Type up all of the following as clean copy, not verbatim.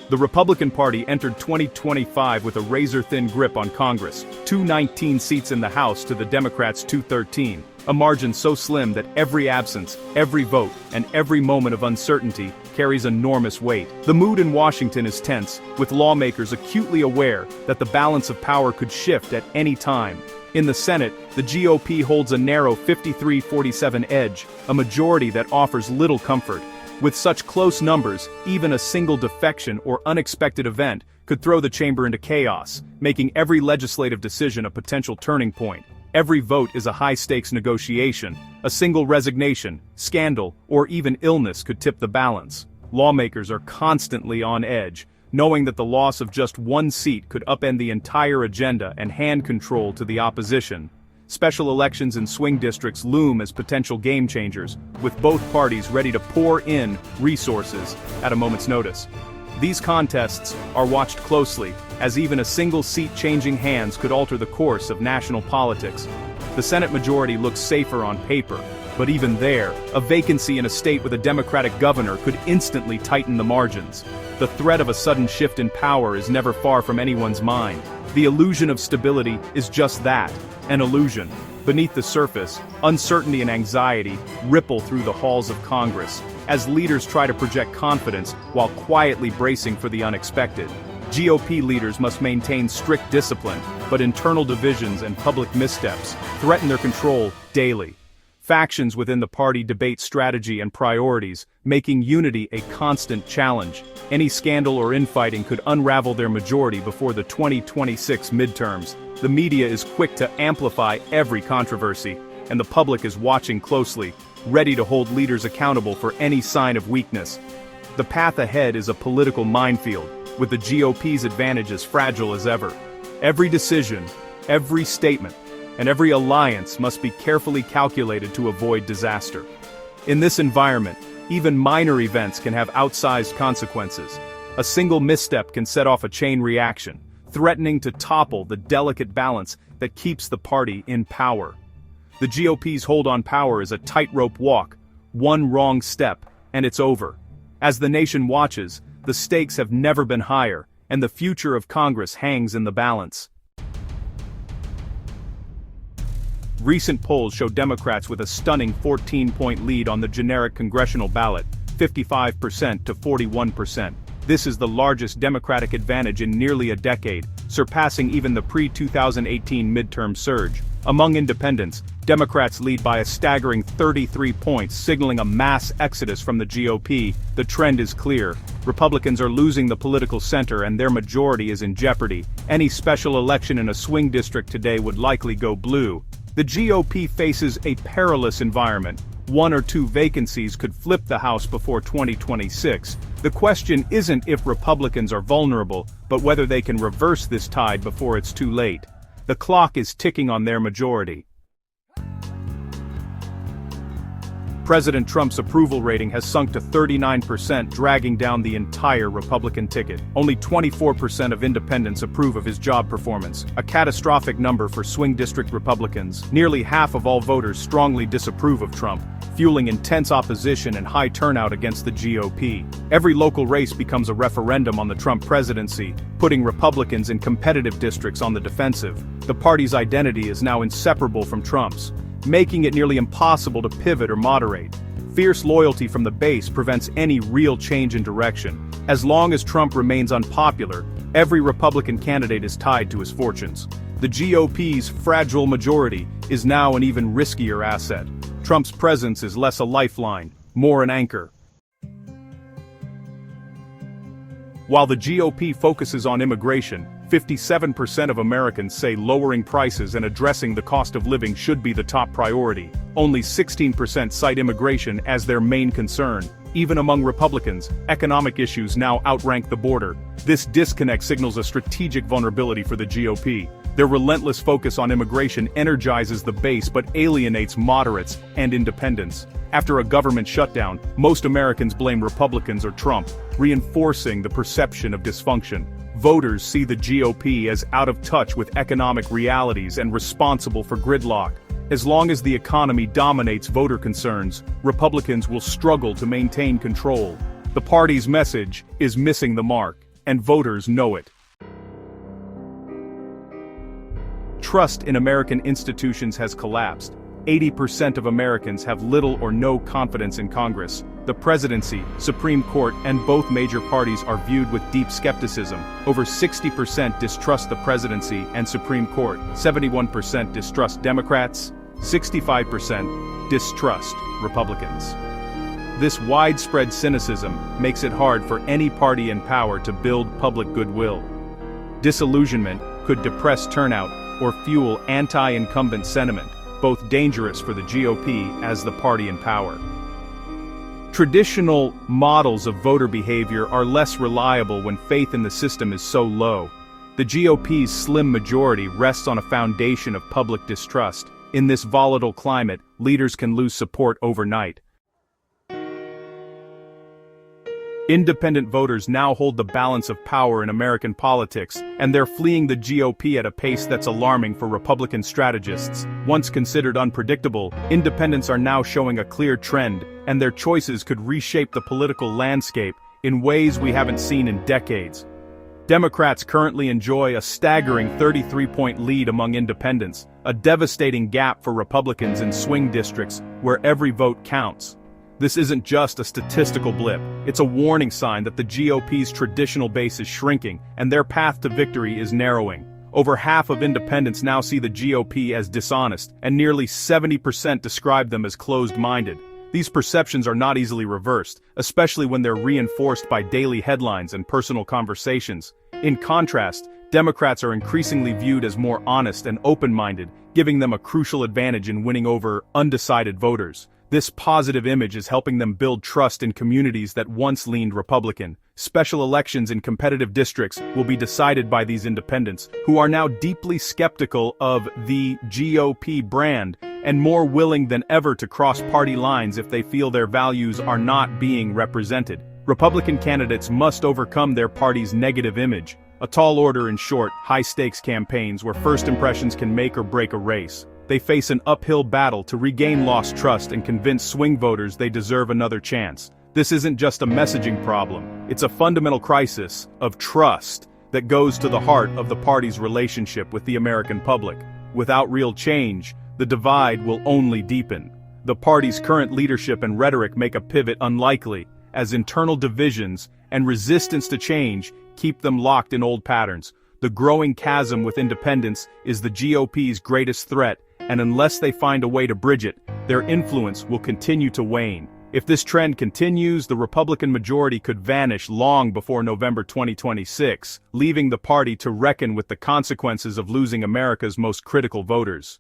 The Republican Party entered 2025 with a razor-thin grip on Congress, 219 seats in the House to the Democrats' 213, a margin so slim that every absence, every vote, and every moment of uncertainty carries enormous weight. The mood in Washington is tense, with lawmakers acutely aware that the balance of power could shift at any time. In the Senate, the GOP holds a narrow 53-47 edge, a majority that offers little comfort. With such close numbers, even a single defection or unexpected event could throw the chamber into chaos, making every legislative decision a potential turning point. Every vote is a high-stakes negotiation. A single resignation, scandal, or even illness could tip the balance. Lawmakers are constantly on edge, knowing that the loss of just one seat could upend the entire agenda and hand control to the opposition. Special elections in swing districts loom as potential game changers, with both parties ready to pour in resources at a moment's notice. These contests are watched closely, as even a single seat changing hands could alter the course of national politics. The Senate majority looks safer on paper, but even there, a vacancy in a state with a Democratic governor could instantly tighten the margins. The threat of a sudden shift in power is never far from anyone's mind. The illusion of stability is just that, an illusion. Beneath the surface, uncertainty and anxiety ripple through the halls of Congress, as leaders try to project confidence while quietly bracing for the unexpected. GOP leaders must maintain strict discipline, but internal divisions and public missteps threaten their control daily. Factions within the party debate strategy and priorities, making unity a constant challenge. Any scandal or infighting could unravel their majority before the 2026 midterms. The media is quick to amplify every controversy, and the public is watching closely, ready to hold leaders accountable for any sign of weakness. The path ahead is a political minefield, with the GOP's advantage as fragile as ever. Every decision, every statement, and every alliance must be carefully calculated to avoid disaster. In this environment, even minor events can have outsized consequences. A single misstep can set off a chain reaction, threatening to topple the delicate balance that keeps the party in power. The GOP's hold on power is a tightrope walk. One wrong step, and it's over. As the nation watches, the stakes have never been higher, and the future of Congress hangs in the balance. Recent polls show Democrats with a stunning 14-point lead on the generic congressional ballot, 55% to 41%. This is the largest Democratic advantage in nearly a decade, surpassing even the pre-2018 midterm surge. Among independents, Democrats lead by a staggering 33 points, signaling a mass exodus from the GOP. The trend is clear. Republicans are losing the political center and their majority is in jeopardy. Any special election in a swing district today would likely go blue. The GOP faces a perilous environment. One or two vacancies could flip the House before 2026. The question isn't if Republicans are vulnerable, but whether they can reverse this tide before it's too late. The clock is ticking on their majority. President Trump's approval rating has sunk to 39%, dragging down the entire Republican ticket. Only 24% of independents approve of his job performance, a catastrophic number for swing district Republicans. Nearly half of all voters strongly disapprove of Trump, fueling intense opposition and high turnout against the GOP. Every local race becomes a referendum on the Trump presidency, putting Republicans in competitive districts on the defensive. The party's identity is now inseparable from Trump's, making it nearly impossible to pivot or moderate. Fierce loyalty from the base prevents any real change in direction. As long as Trump remains unpopular, every Republican candidate is tied to his fortunes. The GOP's fragile majority is now an even riskier asset. Trump's presence is less a lifeline, more an anchor. While the GOP focuses on immigration, 57% of Americans say lowering prices and addressing the cost of living should be the top priority. Only 16% cite immigration as their main concern. Even among Republicans, economic issues now outrank the border. This disconnect signals a strategic vulnerability for the GOP. Their relentless focus on immigration energizes the base but alienates moderates and independents. After a government shutdown, most Americans blame Republicans or Trump, reinforcing the perception of dysfunction. Voters see the GOP as out of touch with economic realities and responsible for gridlock. As long as the economy dominates voter concerns, Republicans will struggle to maintain control. The party's message is missing the mark. and voters know it. Trust in American institutions has collapsed. 80% of Americans have little or no confidence in Congress. The presidency, Supreme Court, and both major parties are viewed with deep skepticism. Over 60% distrust the presidency and Supreme Court. 71% distrust Democrats. 65% distrust Republicans. This widespread cynicism makes it hard for any party in power to build public goodwill. Disillusionment could depress turnout or fuel anti-incumbent sentiment, both dangerous for the GOP as the party in power. Traditional models of voter behavior are less reliable when faith in the system is so low. The GOP's slim majority rests on a foundation of public distrust. In this volatile climate, leaders can lose support overnight. Independent voters now hold the balance of power in American politics, and they're fleeing the GOP at a pace that's alarming for Republican strategists. Once considered unpredictable, independents are now showing a clear trend, and their choices could reshape the political landscape in ways we haven't seen in decades. Democrats currently enjoy a staggering 33-point lead among independents, a devastating gap for Republicans in swing districts where every vote counts. This isn't just a statistical blip, it's a warning sign that the GOP's traditional base is shrinking, and their path to victory is narrowing. Over half of independents now see the GOP as dishonest, and nearly 70% describe them as closed-minded. These perceptions are not easily reversed, especially when they're reinforced by daily headlines and personal conversations. In contrast, Democrats are increasingly viewed as more honest and open-minded, giving them a crucial advantage in winning over undecided voters. This positive image is helping them build trust in communities that once leaned Republican. Special elections in competitive districts will be decided by these independents, who are now deeply skeptical of the GOP brand and more willing than ever to cross party lines if they feel their values are not being represented. Republican candidates must overcome their party's negative image. A tall order in short, high-stakes campaigns where first impressions can make or break a race. They face an uphill battle to regain lost trust and convince swing voters they deserve another chance. This isn't just a messaging problem, it's a fundamental crisis of trust that goes to the heart of the party's relationship with the American public. Without real change, the divide will only deepen. The party's current leadership and rhetoric make a pivot unlikely, as internal divisions and resistance to change keep them locked in old patterns. The growing chasm with independents is the GOP's greatest threat, and unless they find a way to bridge it, their influence will continue to wane. If this trend continues, the Republican majority could vanish long before November 2026, leaving the party to reckon with the consequences of losing America's most critical voters.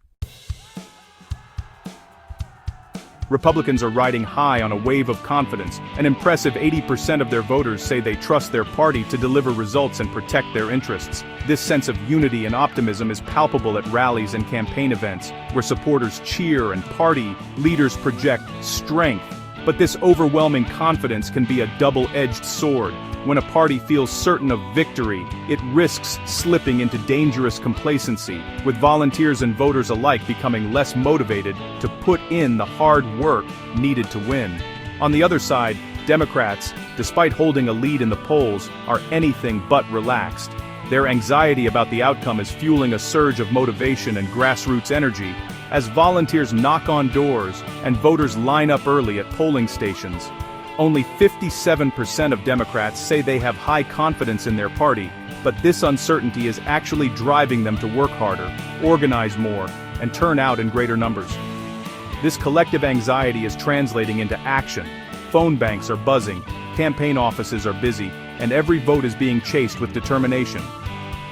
Republicans are riding high on a wave of confidence. An impressive 80% of their voters say they trust their party to deliver results and protect their interests. This sense of unity and optimism is palpable at rallies and campaign events, where supporters cheer and party leaders project strength. But this overwhelming confidence can be a double-edged sword. When a party feels certain of victory, it risks slipping into dangerous complacency, with volunteers and voters alike becoming less motivated to put in the hard work needed to win. On the other side, Democrats, despite holding a lead in the polls, are anything but relaxed. Their anxiety about the outcome is fueling a surge of motivation and grassroots energy, as volunteers knock on doors and voters line up early at polling stations. Only 57% of Democrats say they have high confidence in their party, but this uncertainty is actually driving them to work harder, organize more, and turn out in greater numbers. This collective anxiety is translating into action. Phone banks are buzzing, campaign offices are busy, and every vote is being chased with determination.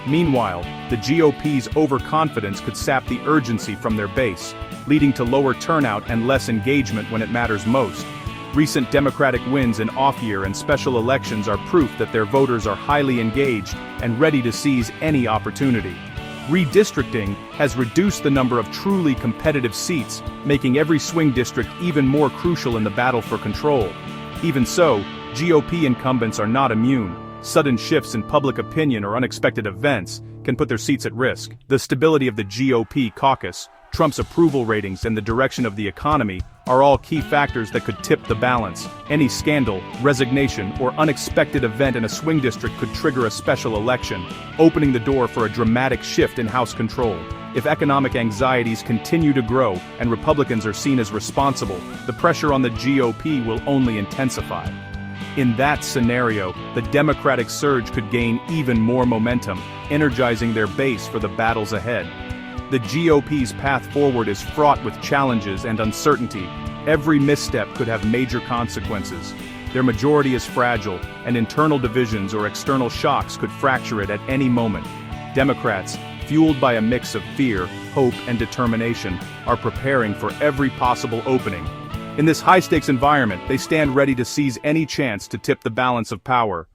Meanwhile, the GOP's overconfidence could sap the urgency from their base, leading to lower turnout and less engagement when it matters most. Recent Democratic wins in off-year and special elections are proof that their voters are highly engaged and ready to seize any opportunity. Redistricting has reduced the number of truly competitive seats, making every swing district even more crucial in the battle for control. Even so, GOP incumbents are not immune. Sudden shifts in public opinion or unexpected events can put their seats at risk. The stability of the GOP caucus, Trump's approval ratings, and the direction of the economy are all key factors that could tip the balance. Any scandal, resignation, or unexpected event in a swing district could trigger a special election, opening the door for a dramatic shift in House control. If economic anxieties continue to grow and Republicans are seen as responsible, the pressure on the GOP will only intensify. In that scenario, the Democratic surge could gain even more momentum, energizing their base for the battles ahead. The GOP's path forward is fraught with challenges and uncertainty. Every misstep could have major consequences. Their majority is fragile, and internal divisions or external shocks could fracture it at any moment. Democrats, fueled by a mix of fear, hope, and determination, are preparing for every possible opening. In this high-stakes environment, they stand ready to seize any chance to tip the balance of power.